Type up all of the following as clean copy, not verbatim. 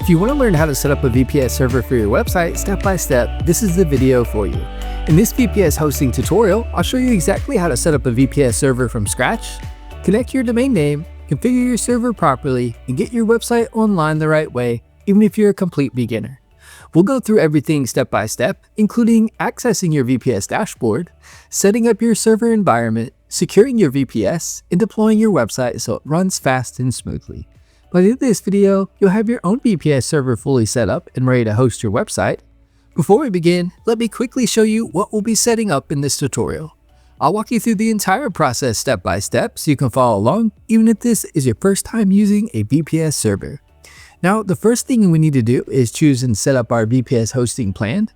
If you want to learn how to set up a VPS server for your website step by step, this is the video for you. In this VPS hosting tutorial, I'll show you exactly how to set up a VPS server from scratch, connect your domain name, configure your server properly, and get your website online the right way, even if you're a complete beginner. We'll go through everything step by step, including accessing your VPS dashboard, setting up your server environment, securing your VPS, and deploying your website so it runs fast and smoothly. By the end of this video, you'll have your own VPS server fully set up and ready to host your website. Before we begin, let me quickly show you what we'll be setting up in this tutorial. I'll walk you through the entire process step by step so you can follow along, even if this is your first time using a VPS server. Now, the first thing we need to do is choose and set up our VPS hosting plan.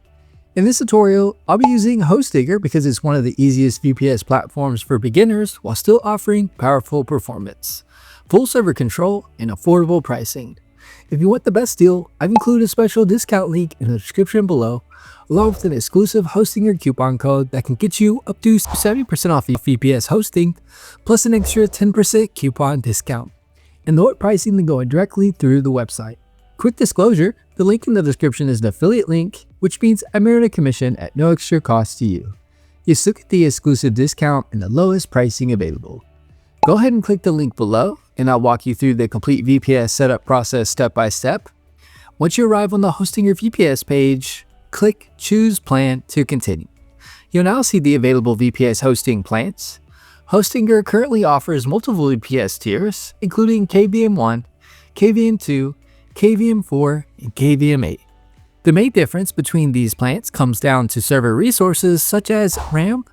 In this tutorial, I'll be using HostDigger because it's one of the easiest VPS platforms for beginners while still offering powerful performance, full server control, and affordable pricing. If you want the best deal, I've included a special discount link in the description below, along with an exclusive HostDigger coupon code that can get you up to 70% off VPS hosting, plus an extra 10% coupon discount, and lower pricing than going directly through the website. Quick disclosure, the link in the description is an affiliate link, which means I earn a commission at no extra cost to you. You still get the exclusive discount and the lowest pricing available. Go ahead and click the link below, and I'll walk you through the complete VPS setup process step by step. Once you arrive on the HostDigger VPS page, click Choose Plan to continue. You'll now see the available VPS hosting plans. HostDigger currently offers multiple VPS tiers, including KVM1, KVM2, KVM4, and KVM8. The main difference between these plans comes down to server resources such as RAM,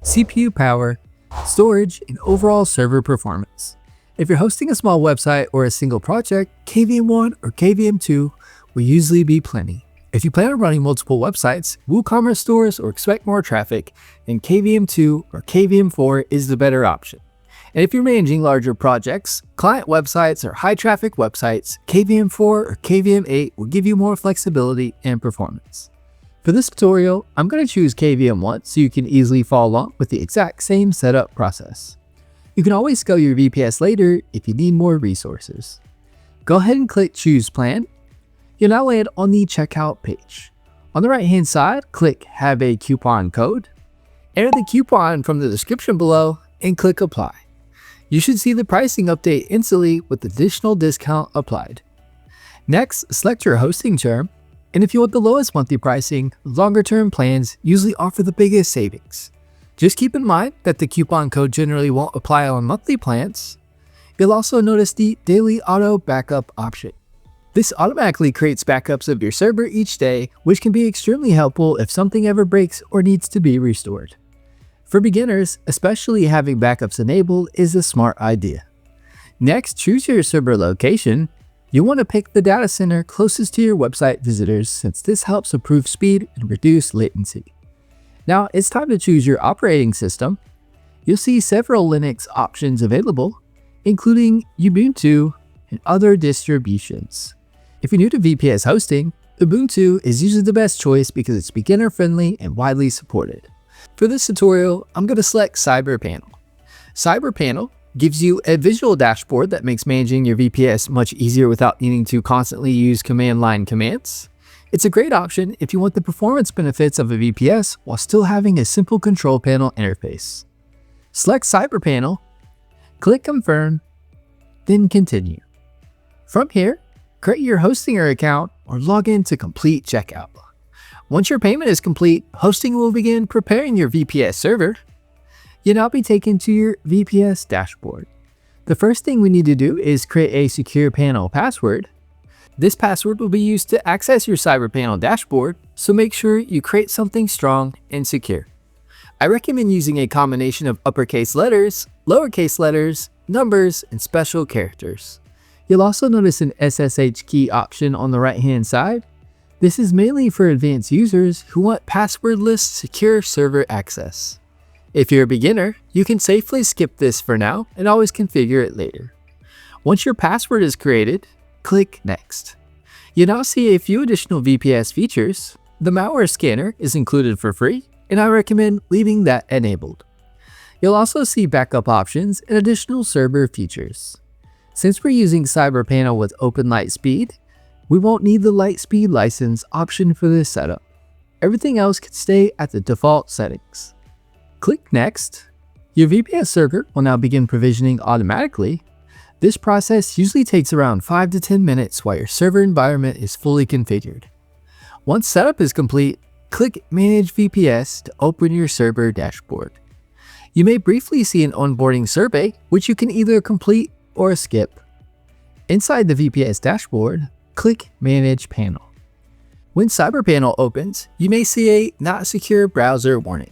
CPU power, storage, and overall server performance. If you're hosting a small website or a single project, KVM1 or KVM2 will usually be plenty. If you plan on running multiple websites, WooCommerce stores, or expect more traffic, then KVM2 or KVM4 is the better option. And if you're managing larger projects, client websites, or high traffic websites, KVM4 or KVM8 will give you more flexibility and performance. For this tutorial, I'm going to choose KVM1 so you can easily follow along with the exact same setup process. You can always scale your VPS later if you need more resources. Go ahead and click Choose Plan. You'll now land on the checkout page. On the right hand side, click Have a Coupon Code. Enter the coupon from the description below and click Apply. You should see the pricing update instantly with additional discount applied. Next, select your hosting term, and if you want the lowest monthly pricing, longer term plans usually offer the biggest savings. Just keep in mind that the coupon code generally won't apply on monthly plans. You'll also notice the Daily Auto Backup option. This automatically creates backups of your server each day, which can be extremely helpful if something ever breaks or needs to be restored. For beginners, especially having backups enabled is a smart idea. Next, choose your server location. You'll want to pick the data center closest to your website visitors since this helps improve speed and reduce latency. Now it's time to choose your operating system. You'll see several Linux options available, including Ubuntu and other distributions. If you're new to VPS hosting, Ubuntu is usually the best choice because it's beginner friendly and widely supported. For this tutorial, I'm going to select CyberPanel. CyberPanel gives you a visual dashboard that makes managing your VPS much easier without needing to constantly use command line commands. It's a great option if you want the performance benefits of a VPS while still having a simple control panel interface. Select CyberPanel, click Confirm, then Continue. From here, create your HostDigger account or log in to complete checkout. Once your payment is complete, hosting will begin preparing your VPS server. You'll now be taken to your VPS dashboard. The first thing we need to do is create a secure panel password. This password will be used to access your CyberPanel dashboard, so make sure you create something strong and secure. I recommend using a combination of uppercase letters, lowercase letters, numbers, and special characters. You'll also notice an SSH key option on the right hand side. This is mainly for advanced users who want passwordless secure server access. If you're a beginner, you can safely skip this for now and always configure it later. Once your password is created, click Next. You now see a few additional VPS features. The malware scanner is included for free, and I recommend leaving that enabled. You'll also see backup options and additional server features. Since we're using CyberPanel with open light speed, We won't need the Lightspeed license option for this setup. Everything else can stay at the default settings. Click Next. Your VPS server will now begin provisioning automatically. This process usually takes around 5 to 10 minutes while your server environment is fully configured. Once setup is complete, click Manage VPS to open your server dashboard. You may briefly see an onboarding survey, which you can either complete or skip. Inside the VPS dashboard, click Manage Panel. When CyberPanel opens, you may see a Not Secure Browser warning.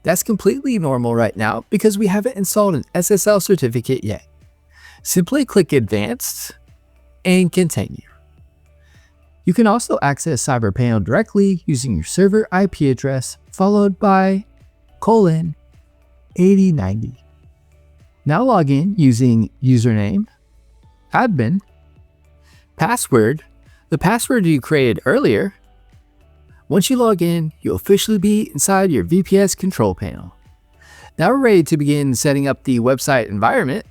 That's completely normal right now because we haven't installed an SSL certificate yet. Simply click Advanced and Continue. You can also access CyberPanel directly using your server IP address followed by :8090. Now log in using username, admin, password, the password you created earlier. Once you log in, you'll officially be inside your VPS control panel. Now we're ready to begin setting up the website environment.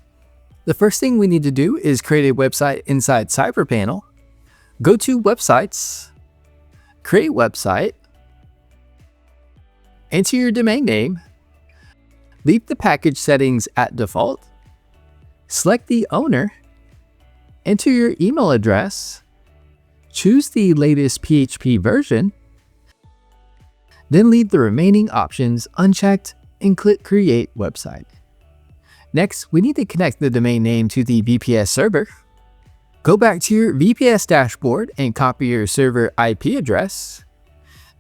The first thing we need to do is create a website inside CyberPanel. Go to Websites, create website, enter your domain name, leave the package settings at default, select the owner, enter your email address, choose the latest PHP version, then leave the remaining options unchecked and click Create Website. Next, we need to connect the domain name to the VPS server. Go back to your VPS dashboard and copy your server IP address.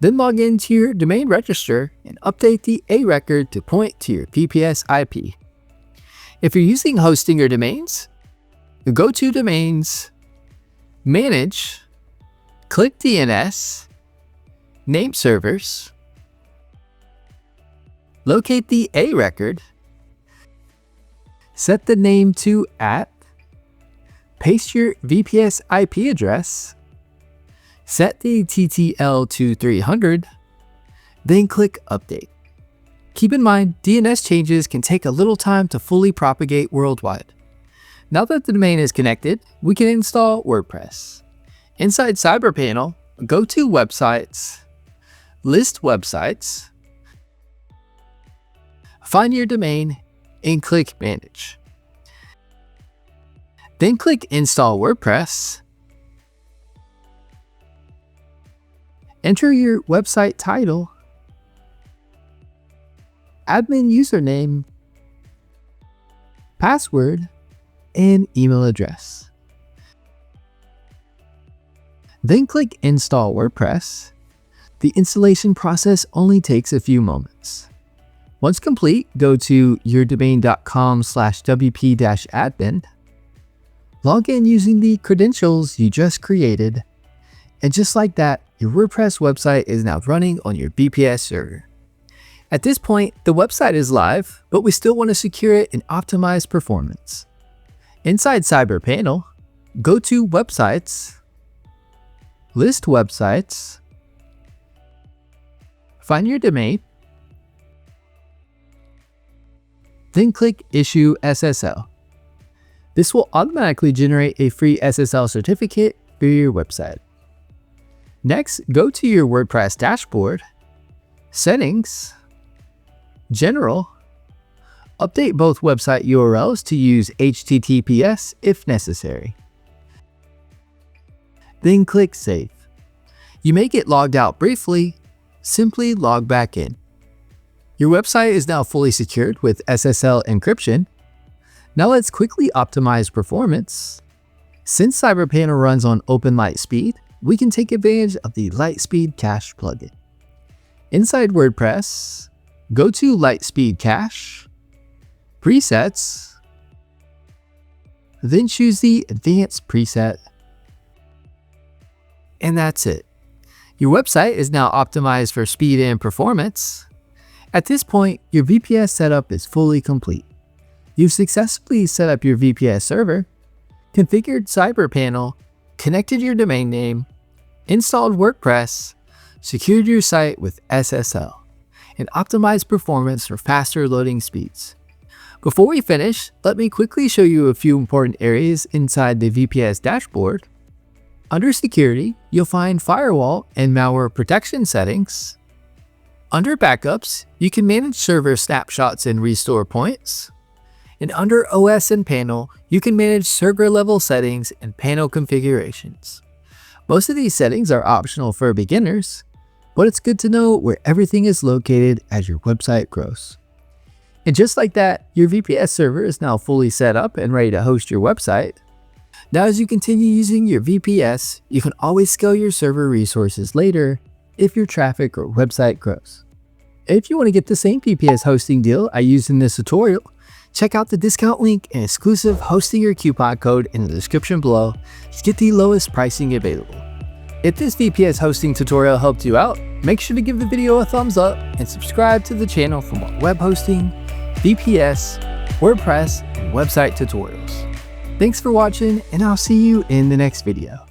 Then log into your domain register and update the A record to point to your VPS IP. If you're using hosting or domains, go to Domains, Manage, click DNS, Name Servers, locate the A record, set the name to @ paste your VPS IP address, set the TTL to 300, then click Update. Keep in mind, DNS changes can take a little time to fully propagate worldwide. Now that the domain is connected, we can install WordPress. Inside CyberPanel, go to Websites, list Websites, find your domain, and click Manage. Then click Install WordPress. Enter your website title, admin username, password, and email address. Then click Install WordPress. The installation process only takes a few moments. Once complete, go to yourdomain.com/wp-admin. Log in using the credentials you just created, and just like that, your WordPress website is now running on your VPS server. At this point, the website is live, but we still want to secure it and optimize performance. Inside CyberPanel, go to Websites, list Websites, find your domain, then click Issue SSL. This will automatically generate a free SSL certificate for your website. Next, go to your WordPress dashboard, Settings, General, update both website URLs to use HTTPS if necessary. Then click Save. You may get logged out briefly, simply log back in. Your website is now fully secured with SSL encryption. Now let's quickly optimize performance. Since CyberPanel runs on Open Lightspeed, we can take advantage of the Lightspeed Cache plugin. Inside WordPress, go to Lightspeed Cache, Presets, then choose the Advanced preset. And that's it. Your website is now optimized for speed and performance. At this point, your VPS setup is fully complete. You've successfully set up your VPS server, configured CyberPanel, connected your domain name, installed WordPress, secured your site with SSL, and optimized performance for faster loading speeds. Before we finish, let me quickly show you a few important areas inside the VPS dashboard. Under Security, you'll find Firewall and Malware Protection settings. Under Backups, you can manage server snapshots and restore points. And under OS and Panel, you can manage server level settings and panel configurations. Most of these settings are optional for beginners, but it's good to know where everything is located as your website grows. And just like that, your VPS server is now fully set up and ready to host your website. Now, as you continue using your VPS, you can always scale your server resources later if your traffic or website grows. If you want to get the same VPS hosting deal I used in this tutorial, check out the discount link and exclusive hosting or coupon code in the description below to get the lowest pricing available. If this VPS hosting tutorial helped you out, make sure to give the video a thumbs up and subscribe to the channel for more web hosting, VPS, WordPress, and website tutorials. Thanks for watching, and I'll see you in the next video.